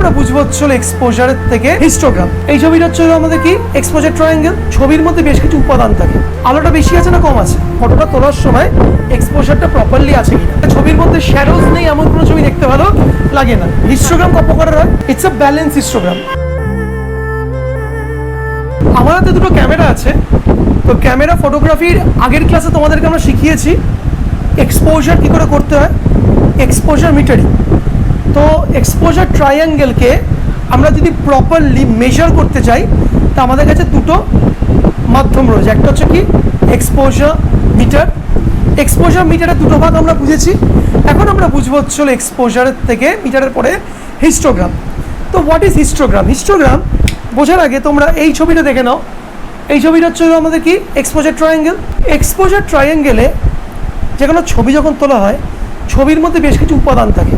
আমরা বুঝবো হচ্ছে এক্সপোজারের থেকে হিস্টোগ্রাম। এই ছবিটা হচ্ছে আমাদের কি এক্সপোজার ট্রায়াঙ্গেল। ছবির মধ্যে বেশ কিছু উপাদান থাকে, আলোটা বেশি আছে না কম আছে, ফটোটা তোলার সময় এক্সপোজারটা প্রপারলি আছে কিনা। ছবির মধ্যে শ্যাডোজ নেই এমন কোনো ছবি দেখতে ভালো লাগে না। হিস্টোগ্রাম কত প্রকারের হয়? It's a balance histogram. আমার হাতে দুটো ক্যামেরা আছে, তো ক্যামেরা ফটোগ্রাফির আগের ক্লাসে তোমাদেরকে আমরা শিখিয়েছি এক্সপোজার কী করে করতে হয়, এক্সপোজার মিটারিং। তো এক্সপোজার ট্রায়াঙ্গেলকে আমরা যদি প্রপারলি মেজার করতে চাই তা আমাদের কাছে দুটো মাধ্যম রয়েছে। একটা হচ্ছে কি এক্সপোজার মিটার। এক্সপোজার মিটারের দুটো ভাগ আমরা বুঝেছি, এখন আমরা বুঝবো হচ্ছে এক্সপোজারের থেকে মিটারের পরে হিস্টোগ্রাম। তো হোয়াট ইজ হিস্টোগ্রাম? হিস্টোগ্রাম বোঝার আগে তোমরা এই ছবিটা দেখে নাও। এই ছবিটা হচ্ছে আমাদের কি এক্সপোজার ট্রায়াঙ্গেল। এক্সপোজার ট্রায়াঙ্গেলে যে কোনো ছবি যখন তোলা হয় ছবির মধ্যে বেশ কিছু উপাদান থাকে।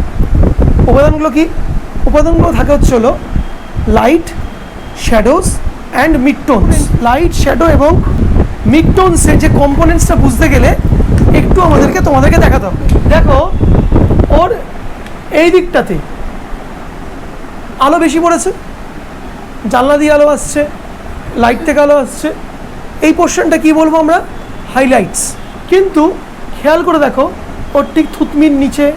উপাদানগুলো কি? উপাদানগুলো থাকে হচ্ছে light, shadows and midtones. Light, shadow এবং মিডটোনসের যে কম্পোনেন্টসটা বুঝতে গেলে একটু তোমাদেরকে দেখাতে হবে। দেখো ওর এই দিকটাতে আলো বেশি পড়েছে, জানলা দিয়ে আলো আসছে, লাইট থেকে আলো আসছে, এই পোর্শনটা কি বলবো আমরা? হাইলাইটস। কিন্তু খেয়াল করে দেখো ওর ঠিক থুতনির নিচে,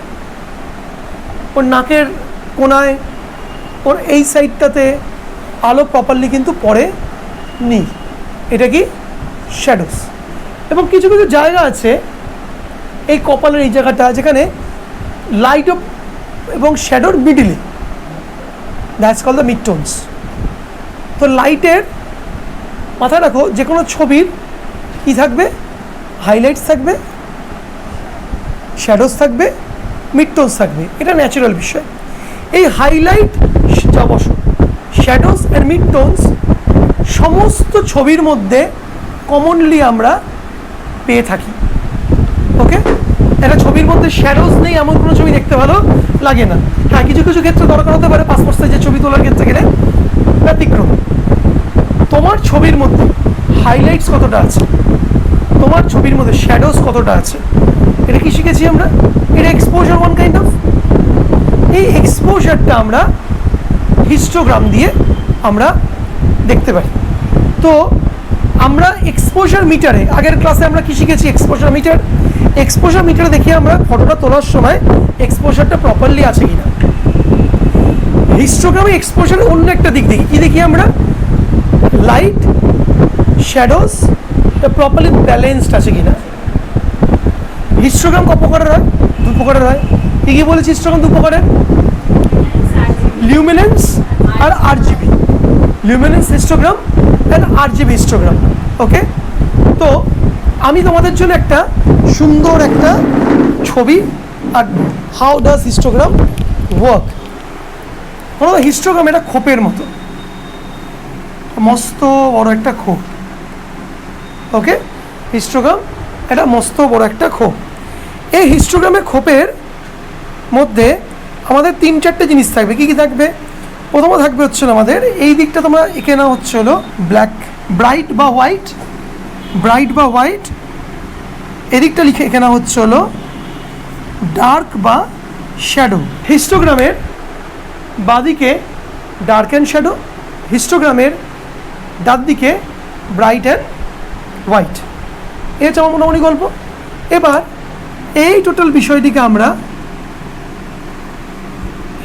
ওর নাকের কোনায়, ওর এই সাইডটাতে আলো প্রপারলি কিন্তু পড়ে নি, এটা কি শ্যাডোস। এবং কিছু কিছু জায়গা আছে এই কপালের এই জায়গাটা যেখানে লাইট এবং শ্যাডোর মিডিলে, দ্যাটস কল দ্য মিডটোনস। তো লাইটের মাথায় রাখো যে কোনো ছবির কী থাকবে? হাইলাইটস থাকবে, শ্যাডোজ থাকবে, মিডটোনস থাকবে, এটা ন্যাচারাল বিষয়। এই হাইলাইট, শ্যাডোজ আর মিডটোনস সমস্ত ছবির মধ্যে কমনলি আমরা পেয়ে থাকি। ওকে, একটা ছবির মধ্যে শ্যাডোজ নেই এমন কোনো ছবি দেখতে ভালো লাগে না। হ্যাঁ, কিছু কিছু ক্ষেত্রে দরকার হতে পারে, পাসপোর্ট সাইজের ছবি তোলার ক্ষেত্রে গেলে ব্যতিক্রম। তোমার ছবির মধ্যে হাইলাইটস কতটা আছে, তোমার ছবির মধ্যে শ্যাডোজ কতটা আছে, এটা কি শিখেছি আমরা? এটা এক্সপোজার ওয়ান কাইন্ড অফ। এই এক্সপোজারটা আমরা হিস্টোগ্রাম দিয়ে আমরা দেখতে পারি। তো আমরা এক্সপোজার মিটারে, আগের ক্লাসে আমরা কি শিখেছি? Exposure metre. এক্সপোজার মিটারে দেখি আমরা ফটোটা তোলার সময় এক্সপোজারটা প্রপারলি আছে কিনা। হিস্টোগ্রামে এক্সপোজারের অন্য একটা দিক দেখি, কি দেখি আমরা? লাইট, শ্যাডোজ প্রপারলি ব্যালেন্সড আছে কিনা। হিস্টোগ্রাম কত প্রকারের হয়? দু প্রকারের হয়। কি কি বলেছি? হিস্টোগ্রাম দু প্রকারের, লিউমিনেন্স আর RGB. Luminance histogram and RGB histogram. Okay, তো আমি তোমাদের জন্য একটা সুন্দর একটা ছবি আঁকবো। How does histogram work? Histogram এটা খোপের মতো, মস্ত বড় একটা খোপ। ওকে, হিস্টোগ্রাম এটা মস্ত বড় একটা খোপ। এই হিস্টোগ্রামের খোপের মধ্যে আমাদের তিন চারটে জিনিস থাকবে। কি কি থাকবে? প্রথমে থাকবে হচ্ছে আমাদের এই দিকটা তোমরা এঁকে নাও হচ্ছে ব্ল্যাক, ব্রাইট বা হোয়াইট, ব্রাইট বা হোয়াইট। এদিকটা লিখে এঁকে নাও হচ্ছে ডার্ক বা শ্যাডো। হিস্টোগ্রামের বাঁদিকে ডার্ক অ্যান্ড শ্যাডো, হিস্টোগ্রামের ডান দিকে ব্রাইট অ্যান্ড হোয়াইট। এই হচ্ছে আমার মোটামুটি গল্প। এবার এই টোটাল বিষয়টিকে আমরা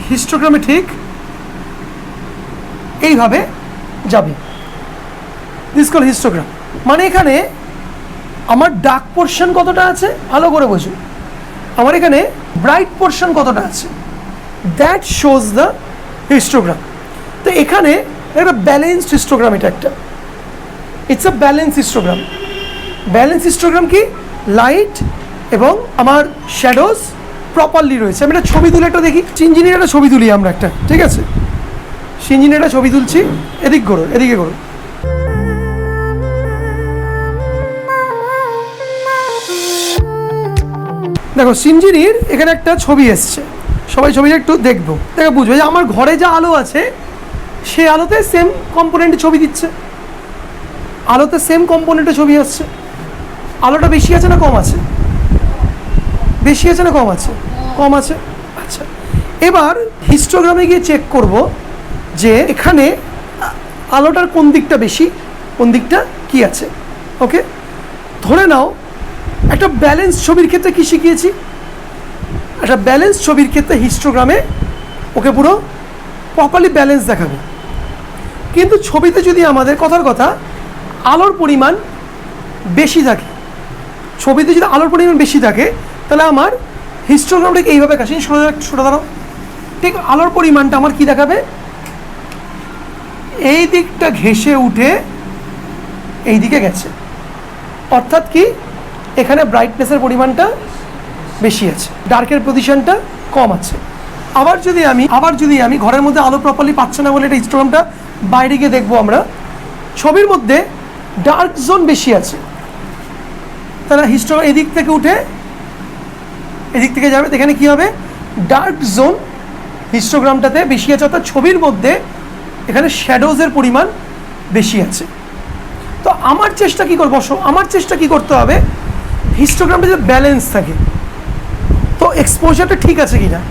হিস্টোগ্রামে ঠিক এইভাবে যাবে। This call histogram. মানে এখানে আমার ডার্ক পোর্শন কতটা আছে ভালো করে বোঝো, আমার এখানে ব্রাইট পোর্শন কতটা আছে, দ্যাট শোজ দ্য হিস্টোগ্রাম। তো এখানে একটা ব্যালেন্সড হিস্টোগ্রাম, এটা একটা it's a balance histogram. Balance histogram কি? লাইট এবং আমার শ্যাডোজ প্রপারলি রয়েছে। আমি একটা ছবি তুলে একটা দেখি, সিঞ্জিনির একটা ছবি তুলি আমরা একটা, ঠিক আছে? সিঞ্জিনির একটা ছবি তুলছি, এদিক করো, এদিকে করো। দেখো সিঞ্জিনির এখানে একটা ছবি এসছে, সবাই ছবিটা একটু দেখবো, দেখে বুঝবে যে আমার ঘরে যা আলো আছে সে আলোতে সেম কম্পোনেন্টে ছবি দিচ্ছে, আলোতে সেম কম্পোনেন্টে ছবি আসছে। আলোটা বেশি আছে না কম আছে? বেশি আছে না কম আছে? কম আছে। আচ্ছা, এবার হিস্টোগ্রামে গিয়ে চেক করব যে এখানে আলোটার কোন দিকটা বেশি, কোন দিকটা কি আছে। ওকে, ধরে নাও একটা ব্যালেন্স ছবির ক্ষেত্রে কি শিখিয়েছি, একটা ব্যালেন্স ছবির ক্ষেত্রে হিস্টোগ্রামে ওকে পুরো প্রপারলি ব্যালেন্স দেখাবে। কিন্তু ছবিতে যদি আমাদের কথার কথা আলোর পরিমাণ বেশি থাকে, ছবিতে যদি আলোর পরিমাণ বেশি থাকে তাহলে আমার হিস্টোগ্রামটাকে এইভাবে কাছে সোজা দাঁড়াও, ঠিক আলোর পরিমাণটা আমার কি দেখাবে, এই দিকটা ঘেঁষে উঠে এই দিকে গেছে, অর্থাৎ কি এখানে ব্রাইটনেসের পরিমাণটা বেশি আছে, ডার্কের পজিশনটা কম আছে। আবার যদি আমি ঘরের মধ্যে আলো প্রপারলি পাচ্ছে না বলে এটা হিস্টোগ্রামটা বাইরে গিয়ে দেখবো, আমরা ছবির মধ্যে ডার্ক জোন বেশি আছে, তাহলে হিস্টোগ্রাম এদিক থেকে উঠে এদিক থেকে যাবে, এখানে কি হবে, ডার্ক জোন হিস্টোগ্রামটাতে বেশি আছে, অর্থাৎ ছবির মধ্যে এখানে শ্যাডোজের পরিমাণ বেশি আছে। তো আমার চেষ্টা কি করতে হবে, হিস্টোগ্রামটা যে ব্যালেন্স থাকে, তো এক্সপোজারটা ঠিক আছে কিনা।